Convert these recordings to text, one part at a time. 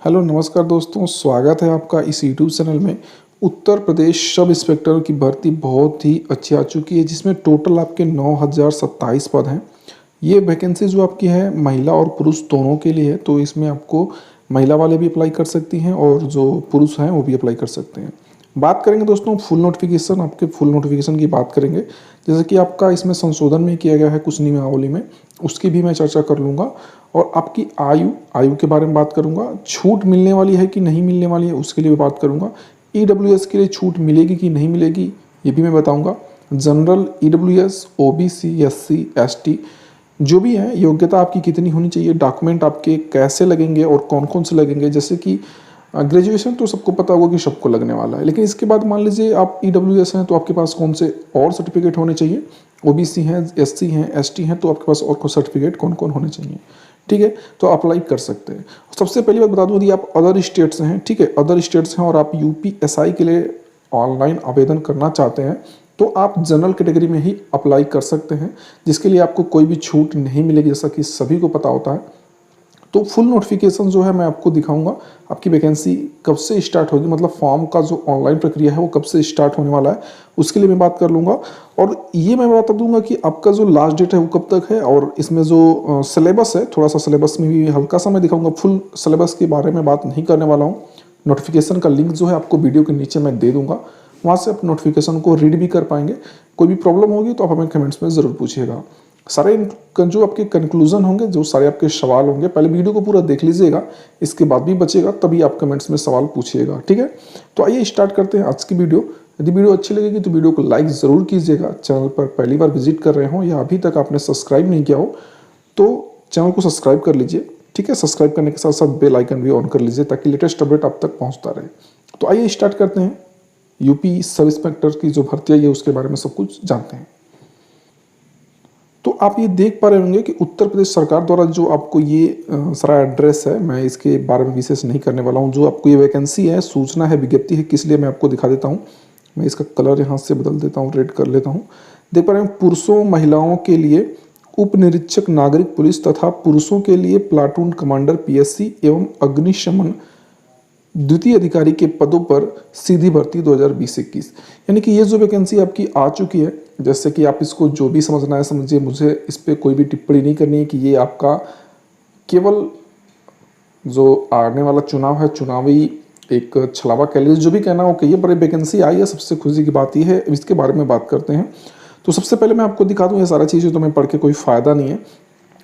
Hello नमस्कार दोस्तों, स्वागत है आपका इस यूट्यूब चैनल में। उत्तर प्रदेश सब इंस्पेक्टर की भर्ती बहुत ही अच्छी आ चुकी है, जिसमें टोटल आपके 9027 पद हैं। ये वैकेंसी जो आपकी है महिला और पुरुष दोनों के लिए है, तो इसमें आपको महिला वाले भी अप्लाई कर सकती हैं और जो पुरुष हैं वो भी अप्लाई कर सकते हैं। बात करेंगे दोस्तों फुल नोटिफिकेशन, आपके फुल नोटिफिकेशन की बात करेंगे। जैसे कि आपका इसमें संशोधन में किया गया है कुछ नियमावली में, उसकी भी मैं चर्चा कर लूँगा। और आपकी आयु के बारे में बात करूँगा। छूट मिलने वाली है कि नहीं मिलने वाली है उसके लिए भी बात करूँगा। ईडब्ल्यूएस के लिए छूट मिलेगी कि नहीं मिलेगी ये भी मैं बताऊँगा। General, EWS, OBC, SC, ST जो भी है, योग्यता आपकी कितनी होनी चाहिए, डॉक्यूमेंट आपके कैसे लगेंगे और कौन कौन से लगेंगे। जैसे कि ग्रेजुएशन तो सबको पता होगा कि सबको लगने वाला है, लेकिन इसके बाद मान लीजिए आप ईडब्ल्यूएस हैं तो आपके पास कौन से और सर्टिफिकेट होने चाहिए। ओबीसी हैं, एससी हैं, एसटी हैं तो आपके पास और कौन सर्टिफिकेट कौन कौन होने चाहिए। ठीक है, तो अप्लाई कर सकते हैं। सबसे पहली बात बता दूं, यदि आप अदर स्टेट्स हैं, ठीक है, अदर स्टेट्स हैं और आप यूपीएसआई के लिए ऑनलाइन आवेदन करना चाहते हैं तो आप जनरल कैटेगरी में ही अप्लाई कर सकते हैं, जिसके लिए आपको कोई भी छूट नहीं मिलेगी, जैसा कि सभी को पता होता है। तो फुल नोटिफिकेशन जो है मैं आपको दिखाऊंगा, आपकी वैकेंसी कब से स्टार्ट होगी, मतलब फॉर्म का जो ऑनलाइन प्रक्रिया है वो कब से स्टार्ट होने वाला है उसके लिए मैं बात कर लूँगा। और ये मैं बता दूंगा कि आपका जो लास्ट डेट है वो कब तक है, और इसमें जो सिलेबस है, थोड़ा सा सिलेबस में भी हल्का सा मैं दिखाऊंगा। फुल सिलेबस के बारे में बात नहीं करने वाला हूँ। नोटिफिकेशन का लिंक जो है आपको वीडियो के नीचे मैं दे दूंगा, वहाँ से आप नोटिफिकेशन को रीड भी कर पाएंगे। कोई भी प्रॉब्लम होगी तो आप हमें कमेंट्स में ज़रूर पूछिएगा। सारे जो आपके कंक्लूजन होंगे, जो सारे आपके सवाल होंगे, पहले वीडियो को पूरा देख लीजिएगा, इसके बाद भी बचेगा तभी आप कमेंट्स में सवाल पूछिएगा। ठीक है, तो आइए स्टार्ट करते हैं आज की वीडियो। यदि वीडियो अच्छी लगेगी तो वीडियो को लाइक ज़रूर कीजिएगा। चैनल पर पहली बार विजिट कर रहे हो या अभी तक आपने सब्सक्राइब नहीं किया हो तो चैनल को सब्सक्राइब कर लीजिए। ठीक है, सब्सक्राइब करने के साथ साथ बेल आइकन भी ऑन कर लीजिए ताकि लेटेस्ट अपडेट आप तक पहुँचता रहे। तो आइए स्टार्ट करते हैं। यूपी सब इंस्पेक्टर की जो भर्ती है उसके बारे में सब कुछ जानते हैं। तो आप ये देख पा रहे होंगे कि उत्तर प्रदेश सरकार द्वारा जो आपको ये सारा एड्रेस है, मैं इसके बारे में विशेष नहीं करने वाला हूँ। जो आपको ये वैकेंसी है, सूचना है, विज्ञप्ति है, किस लिए मैं आपको दिखा देता हूँ। मैं इसका कलर यहाँ से बदल देता हूँ, रेड कर लेता हूँ। देख पा रहे हैं, पुरुषों महिलाओं के लिए उप निरीक्षक नागरिक पुलिस तथा पुरुषों के लिए प्लाटून कमांडर पीएससी एवं अग्निशमन द्वितीय अधिकारी के पदों पर सीधी भर्ती 2020-21, यानी कि ये जो वैकेंसी आपकी आ चुकी है। जैसे कि आप इसको जो भी समझना है समझिए, मुझे इस पर कोई भी टिप्पणी नहीं करनी है कि ये आपका केवल जो आने वाला चुनाव है, चुनावी एक छलावा कह लीजिए, जो भी कहना हो कहिए, पर वैकेंसी आई है। सबसे खुशी की बात यह है, इसके बारे में बात करते हैं। तो सबसे पहले मैं आपको दिखा दूँ, ये सारा चीज़ें तो मैं पढ़ के कोई फ़ायदा नहीं है।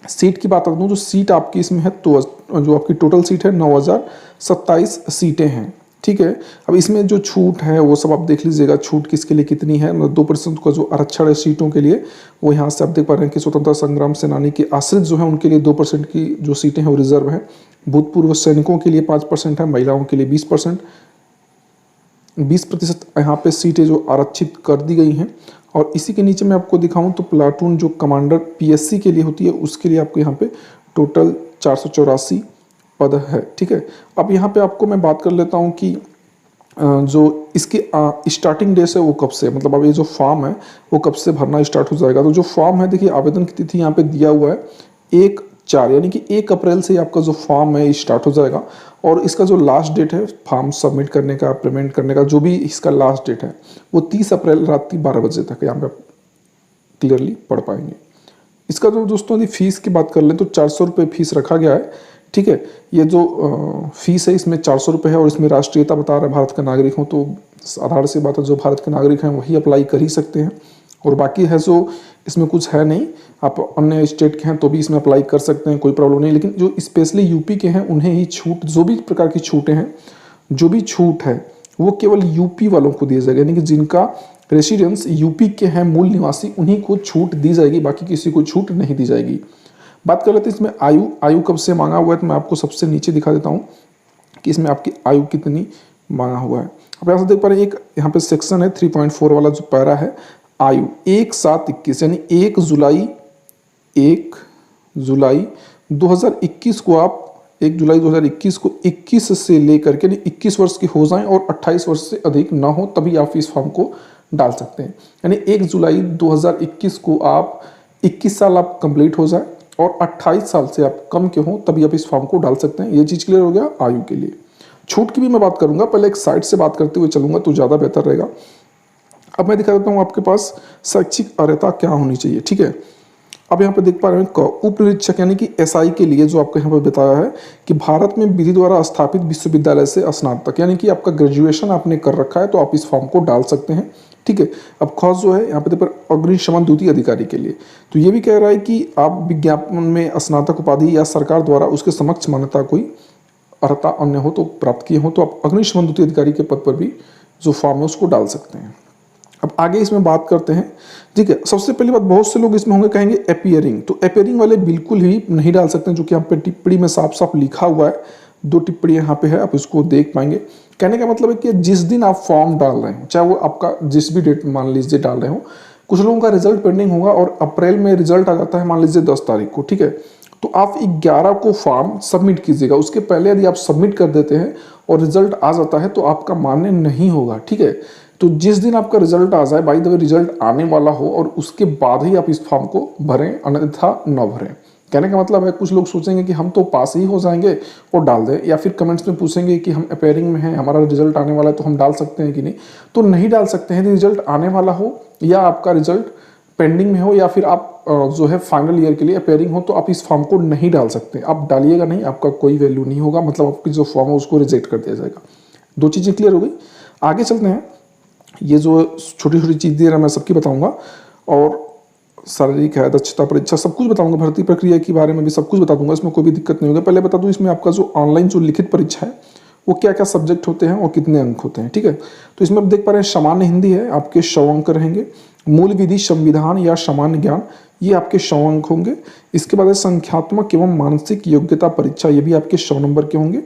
सीट की बात कर दूँ, जो सीट आपकी इसमें है तो जो आपकी टोटल सीट है 9027 सीटें हैं। ठीक है, अब इसमें जो छूट है वो सब आप देख लीजिएगा, छूट किसके लिए कितनी है। 2% का जो आरक्षण है सीटों के लिए, वो यहाँ से आप देख पा रहे हैं कि स्वतंत्रता संग्राम सेनानी के आश्रित जो है उनके लिए 2% की जो सीटें हैं वो रिजर्व है। भूतपूर्व सैनिकों के लिए 5% है, महिलाओं के लिए 20% यहाँ पे सीटें जो आरक्षित कर दी गई हैं। और इसी के नीचे मैं आपको दिखाऊं तो प्लाटून जो कमांडर पीएससी के लिए होती है उसके लिए आपको यहाँ पे टोटल 484 पद है। ठीक है, अब यहाँ पे आपको मैं बात कर लेता हूँ कि जो इसकी स्टार्टिंग डेट है वो कब से, मतलब अब ये जो फॉर्म है वो कब से भरना स्टार्ट हो जाएगा। तो जो फॉर्म है, देखिए आवेदन की तिथि यहाँ पे दिया हुआ है 1/4, यानी कि 1 अप्रैल से आपका जो फॉर्म है स्टार्ट हो जाएगा। और इसका जो लास्ट डेट है फॉर्म सबमिट करने का, पेमेंट करने का, जो भी इसका लास्ट डेट है वो 30 अप्रैल रात 12 बजे तक, यहाँ पे आप क्लियरली पढ़ पाएंगे। इसका जो दोस्तों यदि फीस की बात कर लें तो 400 रुपये फीस रखा गया है। ठीक है, ये जो फीस है इसमें 400 रुपये है और इसमें राष्ट्रीयता बता रहा है भारत का नागरिक हो, तो आधार से बात है जो भारत के नागरिक हैं वही अप्लाई कर ही सकते हैं। और बाकी है जो इसमें कुछ है नहीं, आप अन्य स्टेट के हैं तो भी इसमें अप्लाई कर सकते हैं, कोई प्रॉब्लम नहीं। लेकिन जो स्पेशली यूपी के हैं उन्हें ही छूट, जो भी प्रकार की छूटें हैं, जो भी छूट है वो केवल यूपी वालों को दिया जाएगा, यानी कि जिनका रेसिडेंस यूपी के हैं, मूल निवासी, उन्हीं को छूट दी जाएगी, बाकी किसी को छूट नहीं दी जाएगी। बात कर लेते हैं इसमें आयु कब से मांगा हुआ है, तो मैं आपको सबसे नीचे दिखा देता हूँ कि इसमें आपकी आयु कितनी मांगा हुआ है। आप यहाँ से देख पा रहे हैं, एक यहाँ पे सेक्शन है 3.4 वाला जो पैरा है, आयु 1/7/21, यानी 1 जुलाई 2021 को आप 1 जुलाई 2021 को 21 से लेकर के 21 वर्ष के हो जाएं और 28 वर्ष से अधिक ना हो, तभी आप इस फॉर्म को डाल सकते हैं। यानी 1 जुलाई 2021 को आप 21 साल आप कंप्लीट हो जाए और 28 साल से आप कम के हों तभी आप इस फॉर्म को डाल सकते हैं। ये चीज़ क्लियर हो गया आयु के लिए। छूट की भी मैं बात करूंगा, पहले एक साइड से बात करते हुए चलूंगा तो ज़्यादा बेहतर रहेगा। अब मैं दिखा देता हूँ आपके पास शैक्षिक अर्हता क्या होनी चाहिए, ठीक है। अब यहाँ पे देख पा रहे हैं उप निरीक्षक यानी कि एसआई के लिए जो आपको यहाँ पे बताया है कि भारत में विधि द्वारा स्थापित विश्वविद्यालय से स्नातक, यानी कि आपका ग्रेजुएशन आपने कर रखा है तो आप इस फॉर्म को डाल सकते हैं, ठीक है। अब खौस जो है यहाँ पे देखो अग्निशमन द्वितीय अधिकारी के लिए, तो ये भी कह रहा है कि आप विज्ञापन में स्नातक उपाधि या सरकार द्वारा उसके समक्ष मान्यता कोई अर्हता अन्य हो तो प्राप्त किए हो तो आप अग्निशमन द्वितीय अधिकारी के पद पर भी जो फॉर्म है उसको डाल सकते हैं। अब आगे इसमें बात करते हैं, ठीक है। सबसे पहली बात, बहुत से लोग इसमें होंगे कहेंगे अपीयरिंग, तो अपीयरिंग वाले बिल्कुल ही नहीं डाल सकते हैं, जो कि यहाँ पे टिप्पणी में साफ साफ लिखा हुआ है। 2 टिप्पणी यहाँ पे है, आप इसको देख पाएंगे। कहने का मतलब है कि जिस दिन आप फॉर्म डाल रहे हो, चाहे वो आपका जिस भी डेट मान लीजिए डाल रहे हो, कुछ लोगों का रिजल्ट पेंडिंग होगा और अप्रैल में रिजल्ट आ जाता है मान लीजिए 10 तारीख को, ठीक है। तो आप 11 को फॉर्म सबमिट कीजिएगा, उसके पहले यदि आप सबमिट कर देते हैं और रिजल्ट आ जाता है तो आपका मान्य नहीं होगा, ठीक है। तो जिस दिन आपका रिजल्ट आ जाए, बाय द वे रिजल्ट आने वाला हो, और उसके बाद ही आप इस फॉर्म को भरें, अन्यथा न भरें। कहने का मतलब है कुछ लोग सोचेंगे कि हम तो पास ही हो जाएंगे और डाल दें, या फिर कमेंट्स में पूछेंगे कि हम अपेयरिंग में हैं, हमारा रिजल्ट आने वाला है तो हम डाल सकते हैं कि नहीं, तो नहीं डाल सकते हैं। रिजल्ट आने वाला हो या आपका रिजल्ट पेंडिंग में हो या फिर आप जो है फाइनल ईयर के लिए अपेयरिंग हो, तो आप इस फॉर्म को नहीं डाल सकते। आप डालिएगा नहीं, आपका कोई वैल्यू नहीं होगा, मतलब आपकी जो फॉर्म है उसको रिजेक्ट कर दिया जाएगा। 2 चीज़ें क्लियर हो गई। आगे चलते हैं। ये जो छोटी छोटी चीज़ दे रहा मैं सबकी बताऊंगा, और शारीरिक है, दक्षता परीक्षा, सब कुछ बताऊंगा, भर्ती प्रक्रिया के बारे में भी सब कुछ बता दूंगा, इसमें कोई भी दिक्कत नहीं होगा। पहले बता दूं, इसमें आपका जो ऑनलाइन जो लिखित परीक्षा है वो क्या क्या सब्जेक्ट होते हैं और कितने अंक होते हैं, ठीक है। तो इसमें आप देख पा रहे हैं सामान्य हिंदी है, आपके 100 अंक रहेंगे। मूल विधि, संविधान या सामान्य ज्ञान, ये आपके 100 अंक होंगे। इसके बाद संख्यात्मक एवं मानसिक योग्यता परीक्षा, ये भी आपके 100 नंबर के होंगे।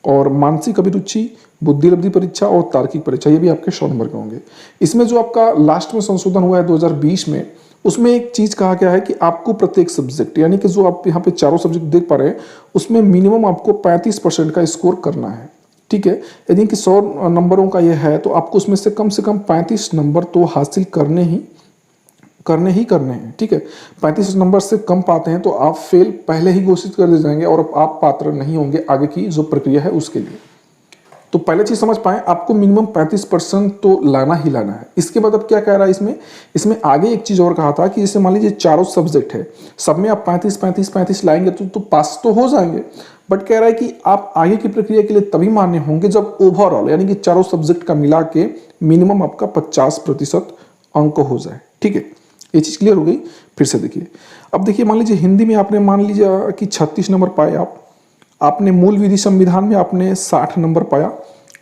और मानसिक अभिरुचि, बुद्धिलब्धि परीक्षा और तार्किक परीक्षा, ये भी आपके 100 नंबर के होंगे। इसमें जो आपका लास्ट में संशोधन हुआ है 2020 में, उसमें एक चीज कहा गया है कि आपको प्रत्येक सब्जेक्ट, यानी कि जो आप यहाँ पे चारों सब्जेक्ट देख पा रहे हैं, उसमें मिनिमम आपको 35% का स्कोर करना है, ठीक है। यदि कि 100 नंबरों का यह है तो आपको उसमें से कम 35 नंबर तो हासिल करने ही करने हैं, ठीक है। 35 नंबर से कम पाते हैं तो आप फेल पहले ही घोषित कर दिए जाएंगे और आप पात्र नहीं होंगे आगे की जो प्रक्रिया है उसके लिए। तो पहले चीज समझ पाए, आपको मिनिमम 35% तो लाना ही लाना है। इसके बाद अब क्या कह रहा है इसमें आगे एक चीज और कहा था कि जैसे मान लीजिए चारों सब्जेक्ट है, सब में आप 35 लाएंगे तो पास तो हो जाएंगे, बट कह रहा है कि आप आगे की प्रक्रिया के लिए तभी मान्य होंगे जब ओवरऑल यानी कि चारों सब्जेक्ट का मिला के मिनिमम आपका 50% अंक हो जाए, ठीक है। ये चीज क्लियर हो गई। फिर से देखिए, अब देखिए मान लीजिए हिंदी में आपने मान लीजिए कि 36 नंबर पाए आपने मूल विधि संविधान में आपने 60 नंबर पाया,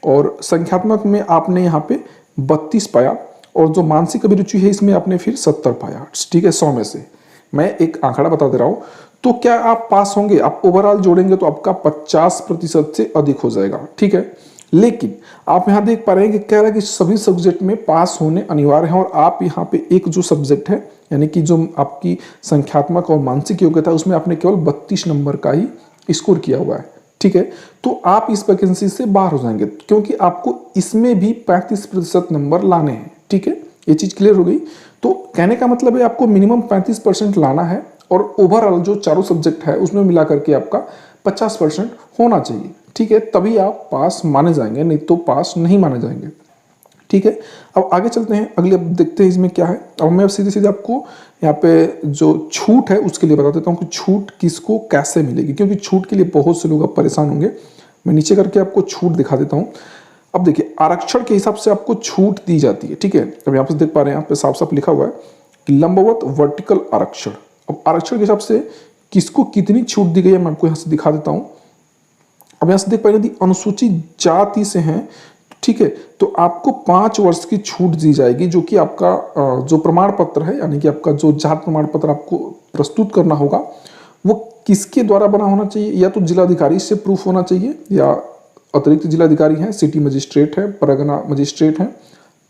और संख्यात्मक में आपने यहाँ पे 32 पाया, और जो मानसिक अभिरुचि है इसमें आपने फिर 70 पाया, ठीक है। 100 में से मैं एक आंकड़ा बता दे रहा हूँ, तो क्या आप पास होंगे? आप ओवरऑल जोड़ेंगे तो आपका 50% से अधिक हो जाएगा, ठीक है। लेकिन आप यहाँ देख पा रहे हैं कि कह रहा है कि सभी सब्जेक्ट में पास होने अनिवार्य है, और आप यहाँ पे एक जो सब्जेक्ट है यानी कि जो आपकी संख्यात्मक और मानसिक योग्यता है उसमें आपने केवल 32 नंबर का ही स्कोर किया हुआ है, ठीक है। तो आप इस वैकेंसी से बाहर हो जाएंगे, क्योंकि आपको इसमें भी 35% नंबर लाने हैं, ठीक है। ये चीज क्लियर हो गई। तो कहने का मतलब है आपको मिनिमम 35% लाना है, और ओवरऑल जो चारों सब्जेक्ट है उसमें मिला करके आपका 50% होना चाहिए, ठीक है। तभी आप पास माने जाएंगे, नहीं तो पास नहीं माने जाएंगे, ठीक है। अब आगे चलते हैं, अगले अब देखते हैं इसमें क्या है। अब मैं सीधे सीधे आपको यहाँ पे जो छूट है उसके लिए बता देता हूँ कि छूट किसको कैसे मिलेगी, क्योंकि छूट के लिए बहुत से लोग अब परेशान होंगे। मैं नीचे करके आपको छूट दिखा देता हूँ। अब देखिए, आरक्षण के हिसाब से आपको छूट दी जाती है, ठीक है। अब यहाँ पे देख पा रहे हैं, यहाँ पे साफ साफ लिखा हुआ है कि लंबवत वर्टिकल आरक्षण। अब आरक्षण के हिसाब से किसको कितनी छूट दी गई है मैं आपको यहाँ से दिखा देता हूँ। अब यहाँ से देख पाएंगे यदि अनुसूचित जाति से हैं, ठीक है, तो आपको 5 वर्ष की छूट दी जाएगी, जो कि आपका जो प्रमाण पत्र है यानी कि आपका जो जात प्रमाण पत्र आपको प्रस्तुत करना होगा वो किसके द्वारा बना होना चाहिए? या तो जिलाधिकारी से प्रूफ होना चाहिए, या अतिरिक्त जिलाधिकारी हैं, सिटी मजिस्ट्रेट है, परगना मजिस्ट्रेट हैं,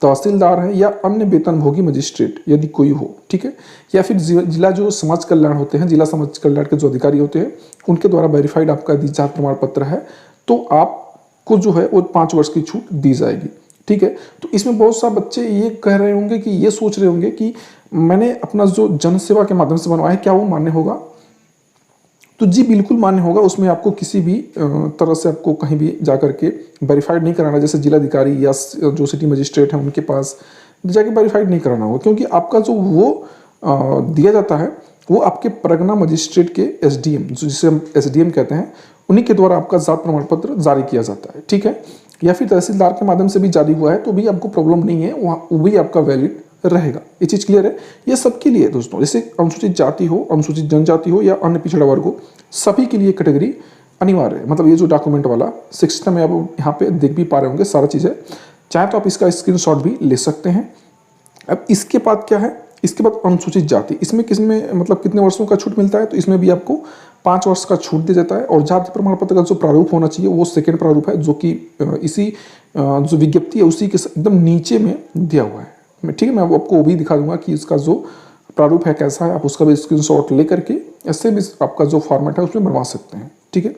तहसीलदार है, या अन्य वेतनभोगी मजिस्ट्रेट यदि कोई हो, ठीक है। या फिर जिला जो समाज कल्याण होते हैं, जिला समाज कल्याण के जो अधिकारी होते हैं उनके द्वारा वेरीफाइड आपका जात प्रमाण पत्र है, तो आपको जो है वो 5 वर्ष की छूट दी जाएगी, ठीक है। तो इसमें बहुत सारे बच्चे ये कह रहे होंगे कि ये सोच रहे होंगे कि मैंने अपना जो जन सेवा के माध्यम से बनवाया है क्या वो मान्य होगा? तो जी बिल्कुल मान्य होगा, उसमें आपको किसी भी तरह से आपको कहीं भी जा करके वेरीफाइड नहीं कराना, जैसे जिलाधिकारी या जो सिटी मजिस्ट्रेट हैं उनके पास जाके वेरीफाइड नहीं कराना होगा, क्योंकि आपका जो वो दिया जाता है वो आपके परगना मजिस्ट्रेट के एसडीएम, जिसे हम एसडीएम कहते हैं, उन्हीं के द्वारा आपका जात प्रमाण पत्र जारी किया जाता है, ठीक है। या फिर तहसीलदार के माध्यम से भी जारी हुआ है तो भी आपको प्रॉब्लम नहीं है, वहाँ वो भी आपका वैलिड रहेगा। ये चीज़ क्लियर है। ये सबके लिए दोस्तों, जैसे अनुसूचित जाति हो, अनुसूचित जनजाति हो या अन्य पिछड़ा वर्ग हो, सभी के लिए कैटेगरी अनिवार्य है। मतलब ये जो डॉक्यूमेंट वाला सिस्टम है, आप यहाँ पे देख भी पा रहे होंगे सारा चीज़ है। चाहे तो आप इसका स्क्रीनशॉट भी ले सकते हैं। अब इसके बाद क्या है, इसके बाद अनुसूचित जाति, इसमें किसमें मतलब कितने वर्षों का छूट मिलता है, तो इसमें भी आपको 5 वर्ष का छूट दिया जाता है। और जाति प्रमाण पत्र का जो प्रारूप होना चाहिए वो सेकेंड प्रारूप है, जो कि इसी जो विज्ञप्ति है उसी के एकदम नीचे में दिया हुआ है, ठीक है। मैं आपको वो भी दिखा दूंगा कि इसका जो प्रारूप है कैसा है, आप उसका भी स्क्रीनशॉट ले करके ऐसे भी आपका जो फॉर्मेट है उसमें बनवा सकते हैं, ठीक है।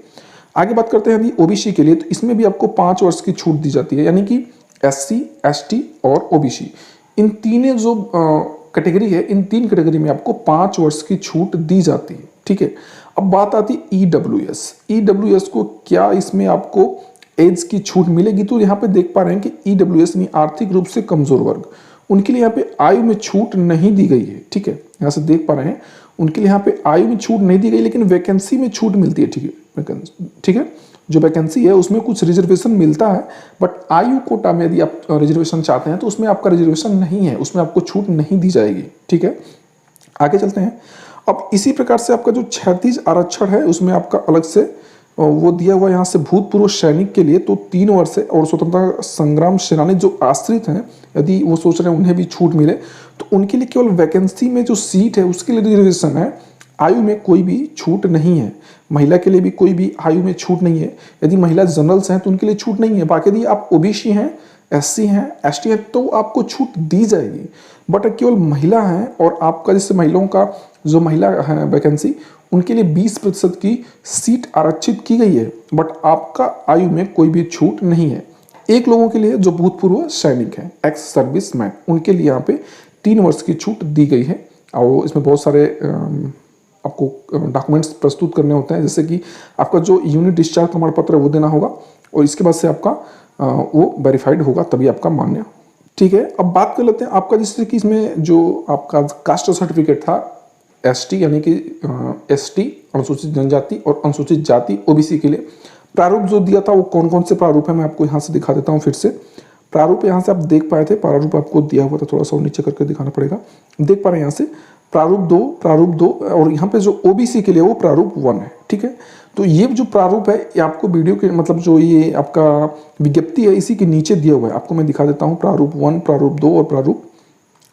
आगे बात करते हैं अभी ओबीसी के लिए, तो इसमें भी आपको 5 वर्ष की छूट दी जाती है, यानी कि एससी, एसटी और ओबीसी, इन तीनों जो कैटेगरी है, इन 3 कैटेगरी में आपको 5 वर्ष की छूट दी जाती है, ठीक है। अब बात आती है ईडब्ल्यूएस। ईडब्ल्यूएस को क्या इसमें आपको एज की छूट मिलेगी, तो यहाँ पे देख पा रहे हैं कि ईडब्ल्यूएस यानी आर्थिक रूप से कमजोर वर्ग, उनके लिए यहाँ पे आयु में छूट नहीं दी गई है, ठीक है। यहाँ से देख पा रहे हैं उनके लिए यहाँ पे आयु में छूट नहीं दी गई, लेकिन वैकेंसी में छूट मिलती है, ठीक है। जो वैकेंसी है उसमें कुछ रिजर्वेशन मिलता है, बट आयु कोटा में यदि आप रिजर्वेशन चाहते हैं तो उसमें आपका रिजर्वेशन नहीं है, उसमें आपको छूट नहीं दी जाएगी, ठीक है। आगे चलते हैं। अब इसी प्रकार से आपका जो क्षैतिज आरक्षण है उसमें आपका अलग से वो दिया हुआ यहाँ से भूतपूर्व सैनिक के लिए तो 3 वर्ष है, और स्वतंत्रता संग्राम सेनानी जो आश्रित हैं यदि वो सोच रहे हैं उन्हें भी छूट मिले तो उनके लिए केवल वैकेंसी में जो सीट है उसके लिए रिजर्वेशन है, आयु में कोई भी छूट नहीं है। महिला के लिए भी कोई भी आयु में छूट नहीं है, यदि महिला जनरल्स हैं तो उनके लिए छूट नहीं है। बाकी यदि आप ओबीसी हैं, एससी हैं, एसटी हैं तो आपको छूट दी जाएगी, बट केवल महिला हैं और आपका जैसे महिलाओं का जो महिला है वैकेंसी उनके लिए 20% की सीट आरक्षित की गई है, बट आपका आयु में कोई भी छूट नहीं है। एक लोगों के लिए जो भूतपूर्व सैनिक हैं, एक्स सर्विस मैन, उनके लिए यहाँ पे 3 वर्ष की छूट दी गई है। और इसमें बहुत सारे आपको डॉक्यूमेंट्स प्रस्तुत करने होते हैं, जैसे कि आपका जो यूनिट डिस्चार्ज प्रमाण पत्र है वो देना होगा, और इसके बाद से आपका वो वेरीफाइड होगा तभी आपका मान्य, ठीक है। अब बात कर लेते हैं आपका, जैसे कि इसमें जो आपका कास्ट सर्टिफिकेट था एसटी यानी कि एसटी अनुसूचित जनजाति और अनुसूचित जाति ओबीसी के लिए प्रारूप जो दिया था वो कौन कौन से प्रारूप है मैं आपको यहाँ से दिखा देता हूँ फिर से। प्रारूप यहाँ से आप देख पाए थे, प्रारूप आपको दिया हुआ था, थोड़ा सा नीचे करके दिखाना पड़ेगा, देख पा रहे हैं यहाँ से प्रारूप दो, और यहाँ पे जो ओबीसी के लिए वो प्रारूप 1 है, ठीक है। तो ये जो प्रारूप है ये आपको वीडियो के मतलब जो ये आपका विज्ञप्ति है इसी के नीचे दिया हुआ है, आपको मैं दिखा देता हूँ। प्रारूप 1, प्रारूप 2 और प्रारूप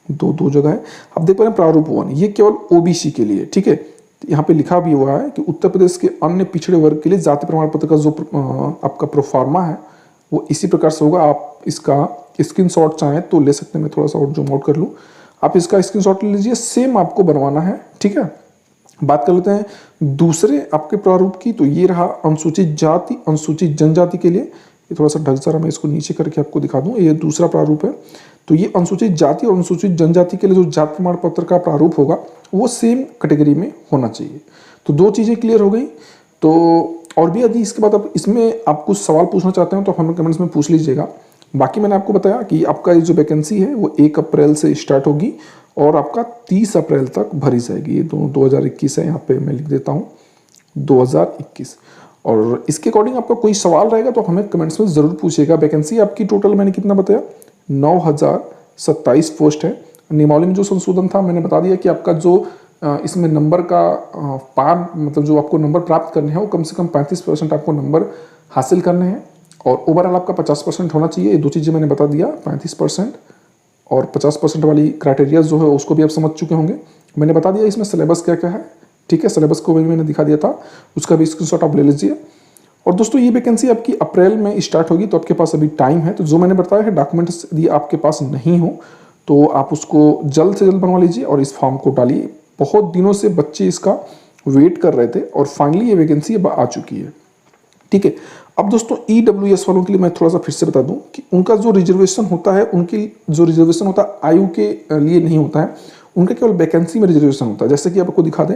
दो जगह है, आप देख पा रहे हैं प्रारूप 1 ये केवल ओबीसी के लिए, ठीक है। यहाँ पे लिखा भी हुआ है कि उत्तर प्रदेश के अन्य पिछड़े वर्ग के लिए जाति प्रमाण पत्र का जो आपका प्रोफार्मा है वो इसी प्रकार से होगा। आप इसका स्क्रीनशॉट चाहें तो ले सकते हैं, मैं थोड़ा सा और जूम आउट कर लूँ, आप इसका स्क्रीनशॉट ले लीजिए, सेम आपको बनवाना है, ठीक है। बात कर लेते हैं दूसरे आपके प्रारूप की, तो ये रहा अनुसूचित जाति अनुसूचित जनजाति के लिए, ये थोड़ा सा ढक जरा मैं इसको नीचे करके आपको दिखा दूं, ये दूसरा प्रारूप है। तो ये अनुसूचित जाति और अनुसूचित जनजाति के लिए जो जाति प्रमाण पत्र का प्रारूप होगा वो सेम कैटेगरी में होना चाहिए। तो 2 चीज़ें क्लियर हो गई। तो और भी यदि इसके बाद आप इसमें आप कुछ सवाल पूछना चाहते हैं तो हमें कमेंट्स में पूछ लीजिएगा। बाकी मैंने आपको बताया कि आपका ये जो वैकेंसी है वो 1 अप्रैल से स्टार्ट होगी और आपका 30 अप्रैल तक भरी जाएगी। ये 2021 है, यहाँ पे मैं लिख देता हूँ 2021। और इसके अकॉर्डिंग आपका कोई सवाल रहेगा तो हमें कमेंट्स में ज़रूर पूछिएगा। वैकेंसी आपकी टोटल मैंने कितना बताया, 9027 पोस्ट है। नियमावली में जो संशोधन था मैंने बता दिया कि आपका जो इसमें नंबर का पार मतलब जो आपको नंबर प्राप्त करने हैं वो कम से कम 35% आपको नंबर हासिल करने हैं, और ओवरऑल आपका 50% होना चाहिए। ये 2 चीज़ें मैंने बता दिया, 35% और 50% वाली क्राइटेरिया जो है उसको भी आप समझ चुके होंगे। मैंने बता दिया इसमें सिलेबस क्या क्या है, ठीक है, सिलेबस को भी मैंने दिखा दिया था, उसका भी स्क्रीनशॉट आप ले लीजिए। और दोस्तों ये वैकेंसी आपकी अप्रैल में स्टार्ट होगी, तो आपके पास अभी टाइम है। तो जो मैंने बताया है डॉक्यूमेंट्स यदि आपके पास नहीं हो तो आप उसको जल्द से जल्द बनवा लीजिए और इस फॉर्म को डालिए। बहुत दिनों से बच्चे इसका वेट कर रहे थे और फाइनली ये वैकेंसी अब आ चुकी है, ठीक है। अब दोस्तों ईडब्ल्यूएस वालों के लिए मैं थोड़ा सा फिर से बता दूं कि उनका जो रिजर्वेशन होता है, उनकी जो रिजर्वेशन होता है आयु के लिए नहीं होता है, उनका केवल वैकेंसी में रिजर्वेशन होता है। जैसे कि आपको दिखा दें,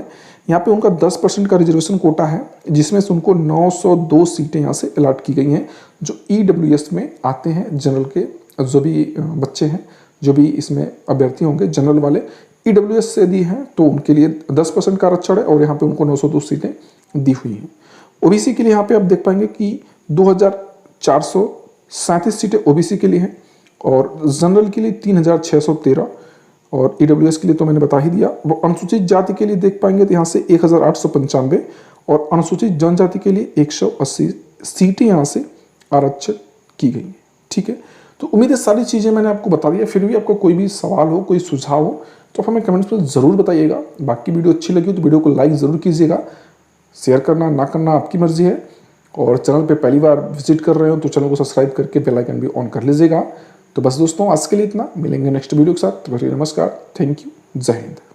यहाँ पे उनका 10% का रिजर्वेशन कोटा है, जिसमें से उनको 902 सीटें यहाँ से अलॉट की गई हैं, जो EWS में आते हैं। जनरल के जो भी बच्चे हैं, जो भी इसमें अभ्यर्थी होंगे जनरल वाले, EWS से दी हैं, तो उनके लिए 10% का आरक्षण है और यहाँ पे उनको 902 सीटें दी हुई हैं। OBC के लिए यहाँ पे आप देख पाएंगे कि 2437 सीटें OBC के लिए हैं और जनरल के लिए 3613 और EWS के लिए तो मैंने बता ही दिया। वो अनुसूचित जाति के लिए देख पाएंगे तो यहाँ से 1895 और अनुसूचित जनजाति के लिए 180 सीटें यहाँ से आरक्षित की गई हैं। ठीक है, तो उम्मीद है सारी चीज़ें मैंने आपको बता दिया। फिर भी आपको कोई भी सवाल हो, कोई सुझाव हो तो आप हमें कमेंट्स में ज़रूर बताइएगा। बाकी वीडियो अच्छी लगी हो तो वीडियो को लाइक ज़रूर कीजिएगा। शेयर करना ना करना आपकी मर्जी है, और चैनल पे पहली बार विजिट कर रहे हो तो चैनल को सब्सक्राइब करके बेल आइकन भी ऑन कर लीजिएगा। तो बस दोस्तों, आज के लिए इतना, मिलेंगे नेक्स्ट वीडियो के साथ। तो नमस्कार, थैंक यू, जय हिंद।